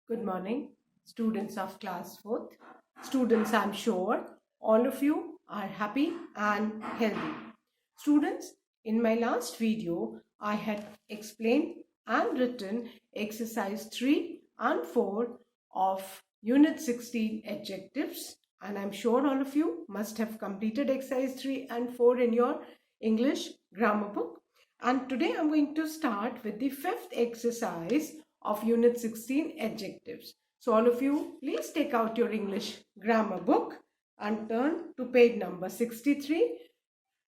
Good morning, students of class 4th. Students, I'm sure all of you are happy and healthy. Students, in my last video, I had explained and written exercise 3 and 4 of Unit 16 adjectives, and I'm sure all of you must have completed exercise 3 and 4 in your English grammar book. And today I'm going to start with the fifth exercise of Unit 16 adjectives. So all of you, please take out your English grammar book and turn to page number 63,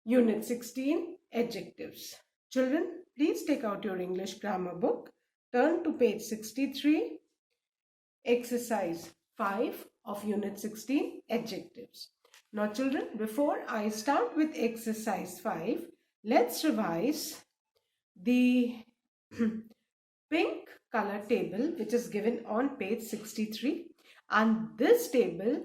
Unit 16 adjectives. Children, please take out your English grammar book, turn to page 63, exercise 5 of Unit 16 adjectives. Now children, before I start with exercise 5, let's revise the pink color table which is given on page 63, and this table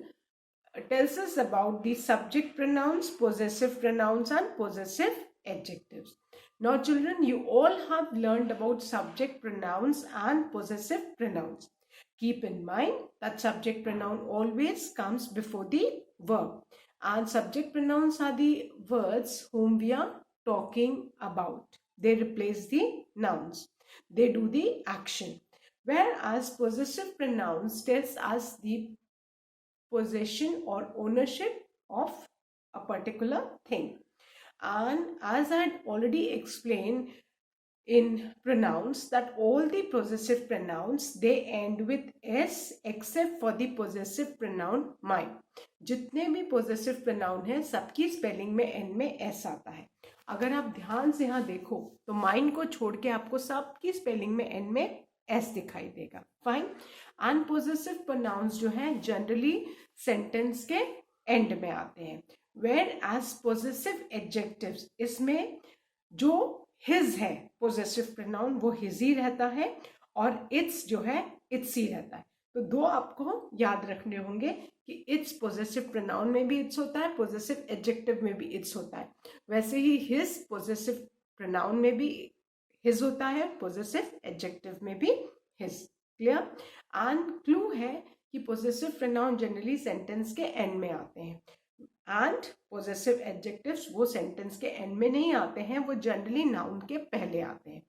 tells us about the subject pronouns, possessive pronouns and possessive adjectives. Now children, you all have learned about subject pronouns and possessive pronouns. Keep in mind that subject pronoun always comes before the verb, and subject pronouns are the words whom we are talking about. They replace the nouns. They do the action. Whereas possessive pronouns tells us the possession or ownership of a particular thing. And as I had already explained in pronouns, that all the possessive pronouns they end with s except for the possessive pronoun my. जितने भी possessive pronoun हैं सबकी spelling में n में s आता है. अगर आप ध्यान से यहाँ देखो तो mine को छोड़ के आपको सबकी spelling में n में s दिखाई देगा. फाइन. एंड possessive pronouns जो हैं जनरली सेंटेंस के एंड में आते हैं. वेयर एज possessive adjectives इसमें जो his है possessive pronoun वो his ही रहता है और its जो है its ही रहता है. तो दो आपको याद रखने होंगे कि its possessive pronoun में भी its होता है, possessive adjective में भी its होता है. वैसे ही his possessive pronoun में भी his होता है, possessive adjective में भी his. क्लियर. एंड क्लू है कि possessive pronoun जनरली सेंटेंस के एंड में आते हैं एंड possessive adjectives वो सेंटेंस के एंड में नहीं आते हैं, वो जनरली नाउन के पहले आते हैं.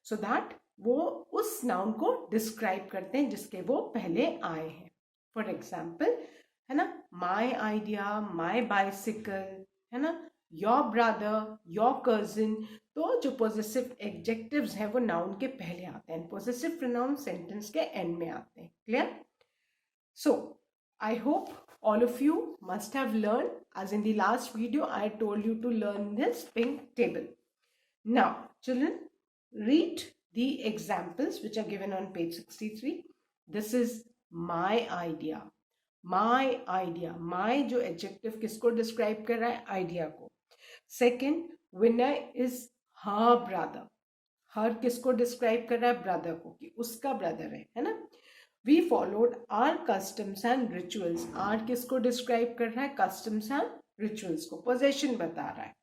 सो दैट वो उस नाउन को डिस्क्राइब करते हैं जिसके वो पहले आए हैं. फॉर एग्जाम्पल है ना, माई आइडिया, माई बाइसिकल, है ना, योर ब्रदर, योर कजिन. तो जो पोजेसिव एडजेक्टिव्स हैं वो नाउन के पहले आते हैं, पोजेसिव प्रोनाउन सेंटेंस के एंड में आते हैं. Clear. So I hope all of you must have learned, as in the last video I told you to learn this pink table. Now children, read the examples which are given on page 63. This is my idea. My idea, my जो adjective किसको describe कर रहा है, idea को. Second, Vinay is her brother. her किसको describe कर रहा है, brother को, कि उसका brother है ना. We followed our customs and rituals. our किसको describe कर रहा है, customs and rituals को, possession बता रहा है.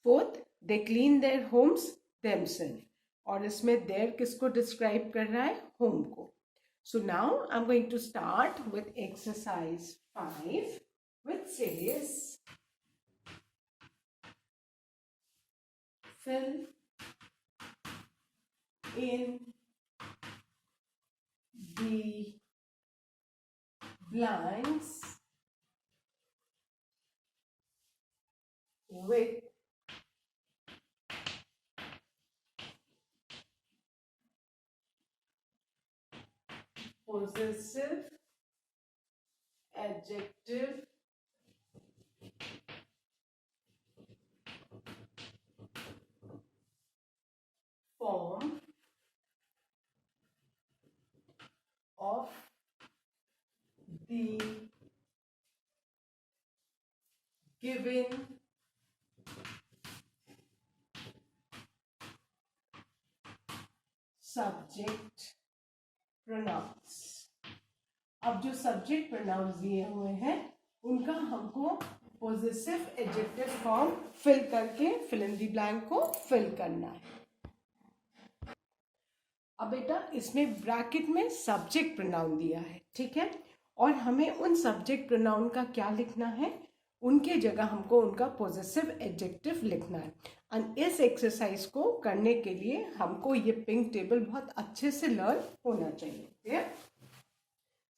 Fourth, they clean their homes themselves. और इसमें their किसको describe कर रहा है, home को. So now I'm going to start with exercise 5, which says fill in the blanks with possessive adjective form of the given subject pronouns. अब जो subject pronounce दिए हुए हैं उनका हमको पोजेसिव एडजेक्टिव फॉर्म फिल करके फिल इन द ब्लैंक को fill करना है. अब बेटा इसमें ब्रैकेट में सब्जेक्ट प्रोनाउन दिया है, ठीक है, और हमें उन सब्जेक्ट प्रोनाउन का क्या लिखना है, उनके जगह हमको उनका पोजेसिव एडजेक्टिव लिखना है। और इस एक्सरसाइज को करने के लिए हमको ये पिंक टेबल बहुत अच्छे से लर्न होना चाहिए।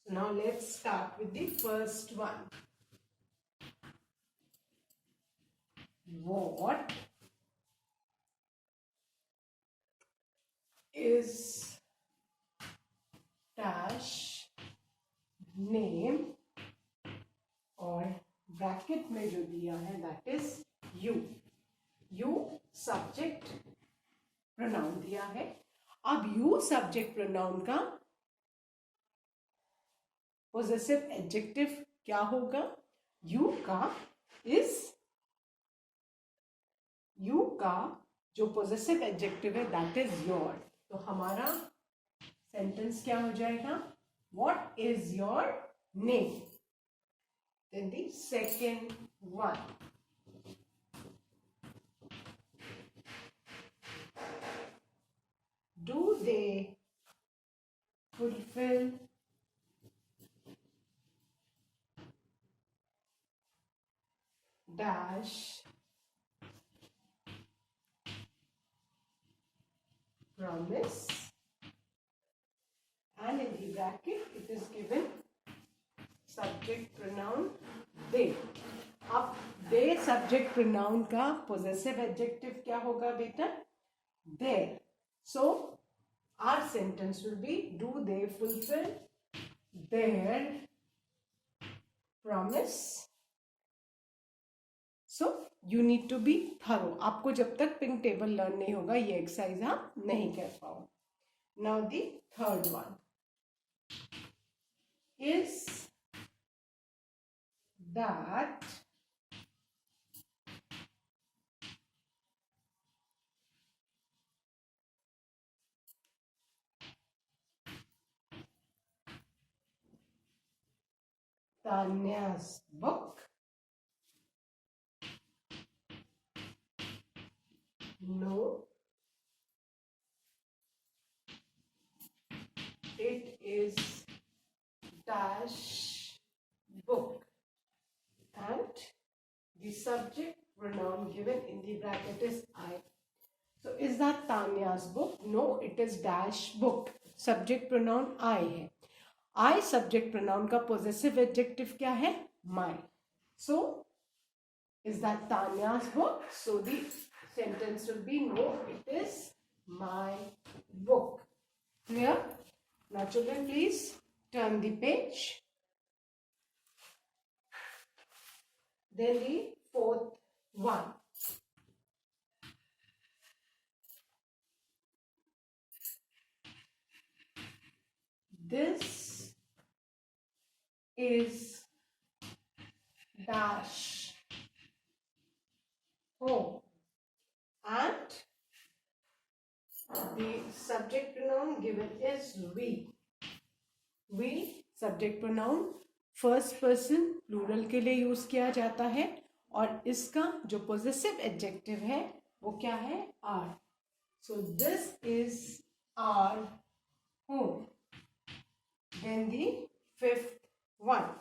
So now let's start with the first one. What is dash name, और ब्रैकेट में जो दिया है that is you. You subject pronoun दिया है। अब यू सब्जेक्ट प्रोनाउन का पोजेसिव एडजेक्टिव क्या होगा? यू का जो पोजेसिव एडजेक्टिव है दैट इज योर। तो हमारा सेंटेंस क्या हो जाएगा? What is your name? Then the second one. Do they fulfill dash promise? And in the bracket it is given subject pronoun they. अब they subject pronoun का possessive adjective क्या होगा बेटा? Their. So our sentence will be, do they fulfill their promise? So you need to be thorough. आपको जब तक pink table learn नहीं होगा ये एक्सरसाइज आप नहीं कर पाओ। Now the third one is that Tanya's book? No, it is dash book, and the subject pronoun given in the bracket is I. So is that Tanya's book? No, it is dash book. Subject pronoun I है। I subject pronoun का possessive adjective क्या है? My. So is that Tanya's book? So the sentence will be, no, it is my book. Clear? Now children, please turn the page. Then the fourth one. This is dash home, and the subject pronoun given is we. We subject pronoun first person plural के लिए use किया जाता है, और इसका जो possessive adjective है वो क्या है? Our. So this is our home. Then the fifth one,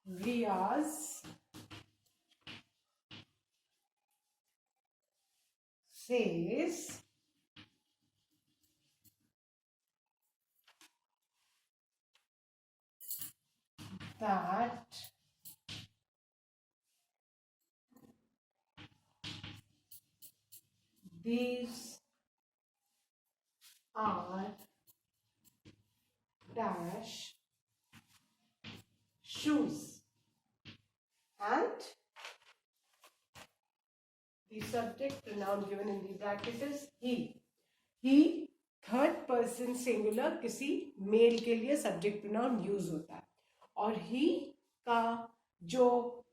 Riaz says that these are dash shoes, and the subject pronoun given in the bracket is he. He third person singular किसी mail के लिए subject pronoun use होता है, और ही का जो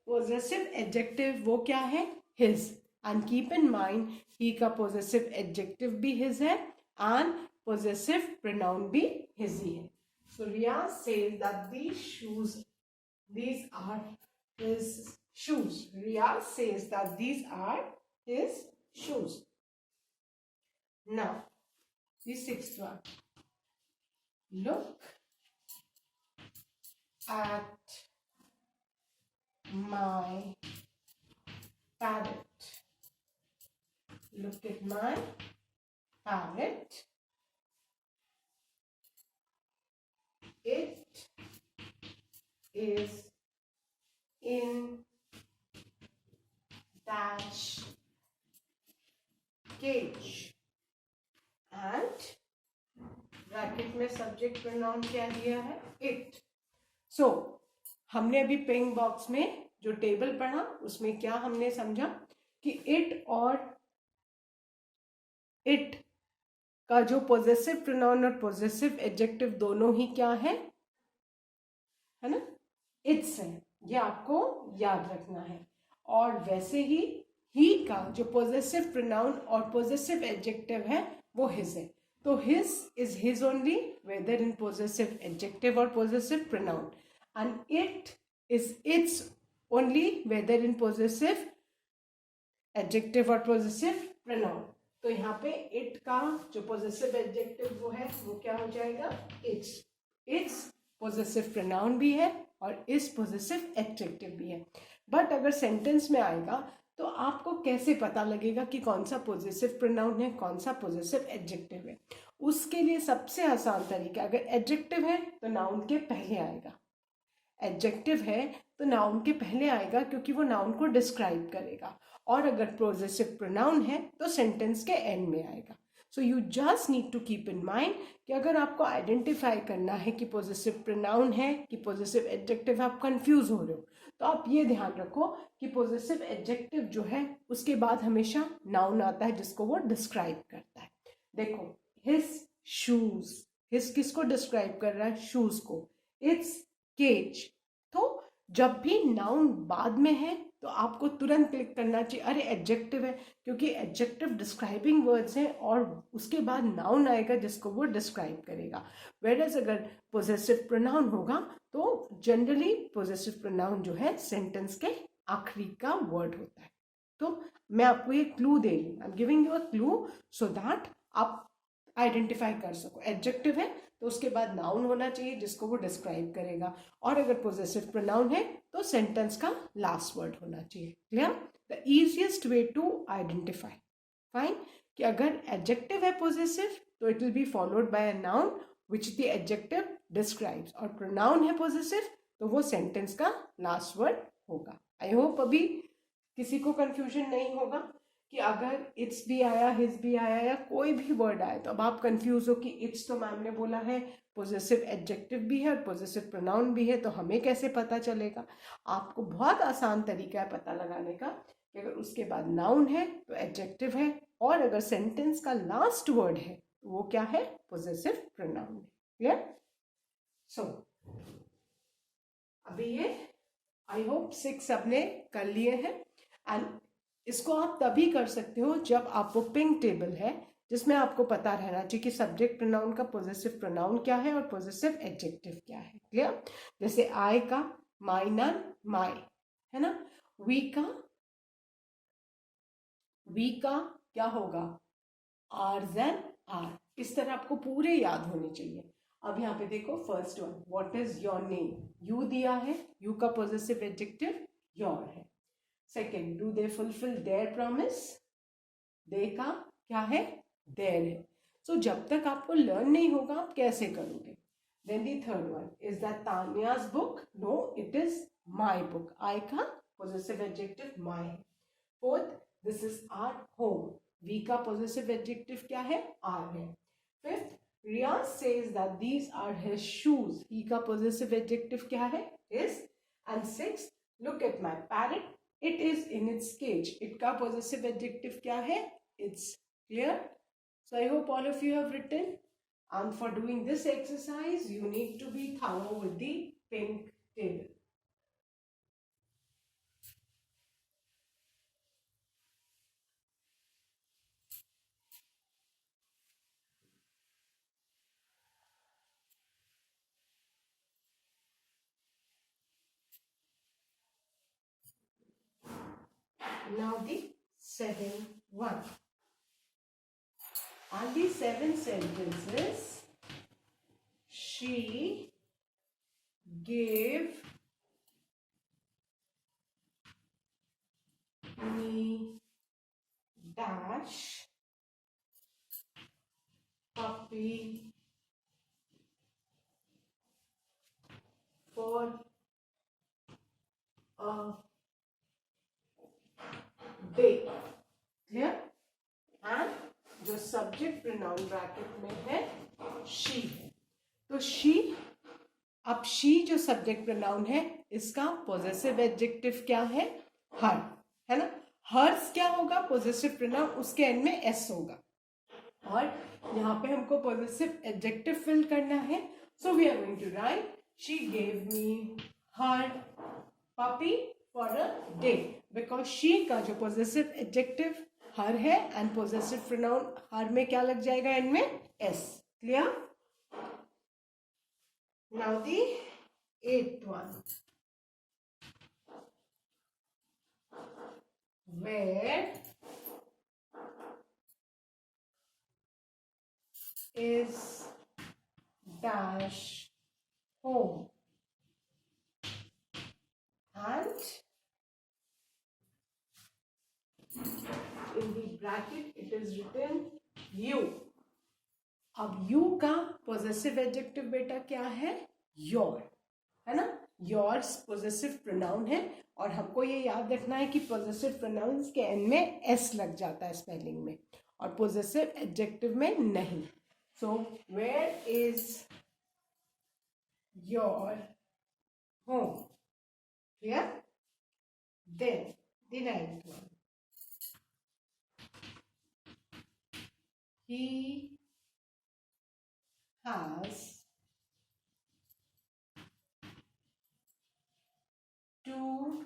possessive adjective वो क्या है? His. And keep in mind he का पोजेसिव एडजेक्टिव भी हिज है एंड पोजेसिव प्रोनाउन भी हिज ही है। So Riyaz says that these are his shoes. Riyaz says that these are his shoes. Now The sixth one. Look at my parrot. Look at my parrot. It is in dash cage. And bracket में subject pronoun क्या दिया है? It. सो हमने अभी pink box में जो table पढ़ा उसमें क्या हमने समझा कि इट और इट का जो पॉजेसिव प्रोनाउन और पॉजेसिव एडजेक्टिव दोनों ही क्या है ना? इट्स है. ये आपको याद रखना है. और वैसे ही का जो पॉजेसिव प्रोनाउन और पॉजेसिव एडजेक्टिव है वो हिज है. तो his is his only whether in possessive adjective or possessive pronoun, and it is its only whether in possessive adjective or possessive pronoun. तो यहाँ पे it का जो possessive adjective वो है वो क्या हो जाएगा? its. its possessive pronoun भी है और is possessive adjective भी है. बट अगर सेंटेंस में आएगा तो आपको कैसे पता लगेगा कि कौन सा पॉजेसिव प्रोनाउन है, कौन सा पॉजेसिव एडजेक्टिव है? उसके लिए सबसे आसान तरीका, अगर एडजेक्टिव है तो नाउन के पहले आएगा. एडजेक्टिव है तो नाउन के पहले आएगा क्योंकि वो नाउन को डिस्क्राइब करेगा. और अगर पॉजेसिव प्रोनाउन है तो सेंटेंस के एंड में आएगा. So you just need to keep in mind कि अगर आपको आइडेंटिफाई करना है कि पॉजेसिव प्रोनाउन है कि पॉजेसिव एडजेक्टिव, आप कंफ्यूज हो रहे हो, तो आप ये ध्यान रखो कि पॉजेसिव एडजेक्टिव जो है उसके बाद हमेशा नाउन आता है जिसको वो डिस्क्राइब करता है. देखो, हिज शूज, हिज किसको डिस्क्राइब कर रहा है? शूज को. It's case. तो जब भी नाउन बाद में है तो आपको तुरंत क्लिक करना चाहिए, अरे एडजेक्टिव है, क्योंकि एडजेक्टिव डिस्क्राइबिंग वर्ड्स हैं और उसके बाद नाउन आएगा जिसको वो डिस्क्राइब करेगा. वेरएज अगर पॉजेसिव प्रोनाउन होगा तो जनरली पॉजेसिव प्रोनाउन जो है सेंटेंस के आखिरी का वर्ड होता है. तो मैं आपको ये क्लू दे रही हूँ, I am giving you a clue so that आप आइडेंटिफाई कर सको. एडजेक्टिव है तो उसके बाद नाउन होना चाहिए जिसको वो डिस्क्राइब करेगा, और अगर पॉजेसिव प्रोनाउन है तो सेंटेंस का लास्ट वर्ड होना चाहिए. Clear? The easiest way to identify, fine, कि अगर एडजेक्टिव है पॉजेसिव तो it will be followed by a noun which the adjective describes, और प्रोनाउन है पॉजेसिव तो वो सेंटेंस का लास्ट वर्ड होगा. आई होप अभी किसी को कंफ्यूजन नहीं होगा कि अगर इट्स भी आया, हिज भी आया या कोई भी वर्ड आया तो अब आप कंफ्यूज हो कि इट्स तो मैम ने बोला है पॉजेसिव एडजेक्टिव भी है और पॉजेसिव प्रोनाउन भी है, तो हमें कैसे पता चलेगा? आपको बहुत आसान तरीका है पता लगाने का कि अगर उसके बाद नाउन है तो एडजेक्टिव है, और अगर सेंटेंस का लास्ट वर्ड है तो वो क्या है? पॉजेसिव प्रोनाउन है. क्लियर? सो अभी ये आई होप 6 सबने कर लिए हैं. एंड इसको आप तभी कर सकते हो जब आपको पिंक टेबल है जिसमें आपको पता रहना चाहिए कि सब्जेक्ट प्रोनाउन का पॉजेसिव प्रोनाउन क्या है और पॉजेसिव एडजेक्टिव क्या है. क्लियर? जैसे आई का माई, नन, माई, है ना. वी का क्या होगा? Ours and our. इस तरह आपको पूरे याद होने चाहिए. अब यहाँ पे देखो, first one, what is your name? You दिया है, यू का पॉजेसिव एडजेक्टिव योर है. Second, do they fulfil their promise? They का क्या है? देयर है. सो जब तक आपको लर्न नहीं होगा आप कैसे करोगे? Then the third one, is that Tania's book? No, it is my book. I का पॉजेसिव एडजेक्टिव माई है. Fourth, this is our home. We का पॉजेसिव एडजेक्टिव क्या है? आर है. Fifth, Riyaz says that these are his shoes. He का possessive adjective क्या है? His. And sixth, look at my parrot, it is in its cage. It का possessive adjective क्या है? It's. Clear? So I hope all of you have written. And for doing this exercise, you need to be thorough with the pink table. Now the second one. And the 7 sentences, she gave me dash puppy for a day. Clear? And जो subject pronoun bracket में है she है, तो she, अब she जो subject pronoun है इसका possessive adjective क्या है? हर, है ना? हर्स क्या होगा? पॉजेसिव प्रोनाउन, उसके एंड में एस होगा, और यहाँ पे हमको पॉजेसिव एडजेक्टिव फिल करना है. So we are going to write she gave me her puppy for a day, because she का जो पॉजेसिव एडजेक्टिव हर है एंड पॉजेसिव प्रोनाउन हर में क्या लग जाएगा? एंड में S. Clear? Now the 8th one. Where is dash home? And in the bracket it is written you. अब you का possessive adjective बेटा क्या है? your, है ना? yours possessive pronoun है, और हमको ये याद रखना है कि possessive pronouns के end में s लग जाता है स्पेलिंग में, और possessive adjective में नहीं. So where is your home? Clear? Then the 9th one. He has 2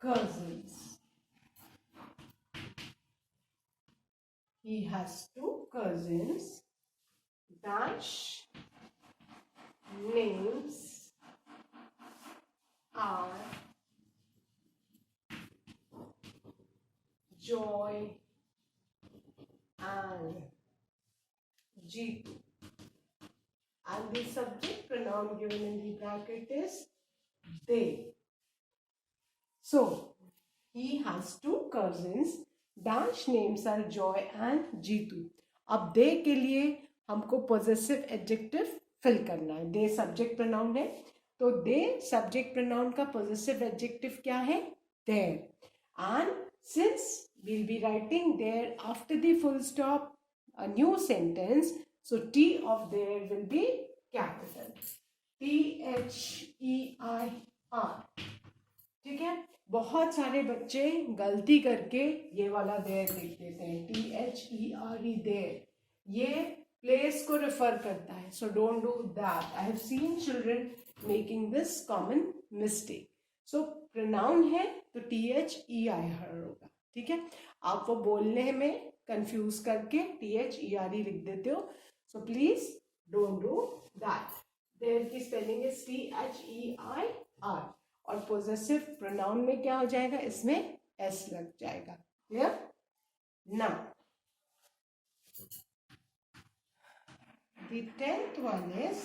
cousins. He has 2 cousins. Dash names are Joy and Jeetu. And the subject pronoun given in the bracket is they. So, he has 2 cousins. Dash names are Joy and Jeetu. अब they के लिए हमको possessive adjective fill करना है. they subject pronoun है, तो they subject pronoun का possessive adjective क्या है? there. And since we'll be writing there after the full stop a new sentence, so T of there will be capital. THEIR. ठीक है? बहुत सारे बच्चे गलती करके ये वाला देर लिख देते हैं, THERE देर. ये प्लेस को रेफर करता है, so don't do that. I have seen children making this common mistake. So pronoun है तो THEIR होगा. ठीक है? आप वो बोलने में कंफ्यूज करके THERE लिख देते हो, so please don't do that. देर की स्पेलिंग है THEIR, और पोजेसिव प्रोनाउन में क्या हो जाएगा? इसमें एस लग जाएगा. Clear? Now the 10th one is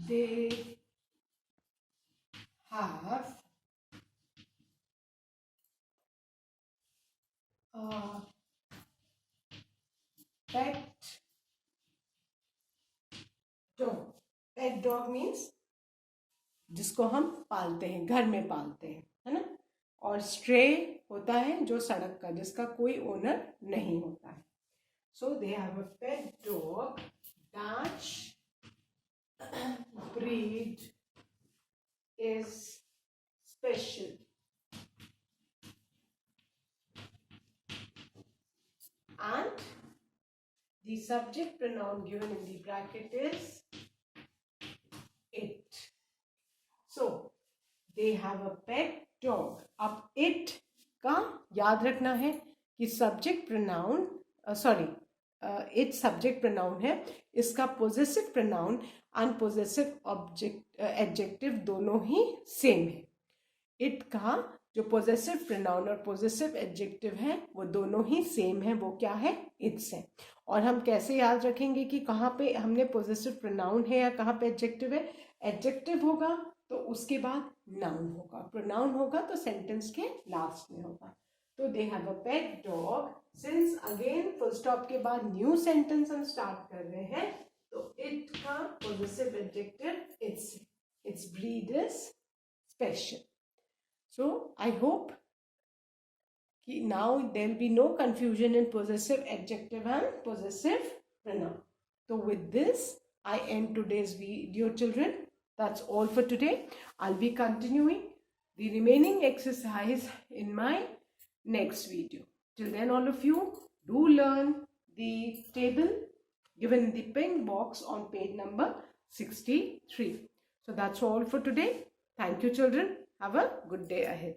they have a pet dog. Pet dog means जिसको हम पालते हैं, घर में पालते हैं, है ना? और स्ट्रे होता है जो सड़क का, जिसका कोई ओनर नहीं होता है. So they have a pet dog. Dash breed is special. And the subject pronoun given in the bracket is it. So they have a pet dog. अब it का याद रखना है कि subject pronoun, it subject pronoun है, इसका possessive pronoun and possessive object adjective दोनों ही same है. इट का जो possessive pronoun और possessive adjective है वो दोनों ही सेम है, वो क्या है, इट्स है। और हम कैसे याद रखेंगे कि कहाँ पे हमने possessive pronoun है या कहाँ पे adjective है? adjective होगा तो उसके बाद noun होगा, pronoun होगा तो sentence के लास्ट में होगा। तो they have a pet dog, since again full stop के बाद new sentence हम start कर रहे हैं, तो it का possessive adjective its breed is special. So I hope कि now there will be no confusion in possessive adjective and possessive pronoun. So with this I end today's video, children. That's all for today. I'll be continuing the remaining exercise in my next video. Till then, all of you do learn the table given in the pink box on page number 63. So that's all for today. Thank you, children. Have a good day ahead.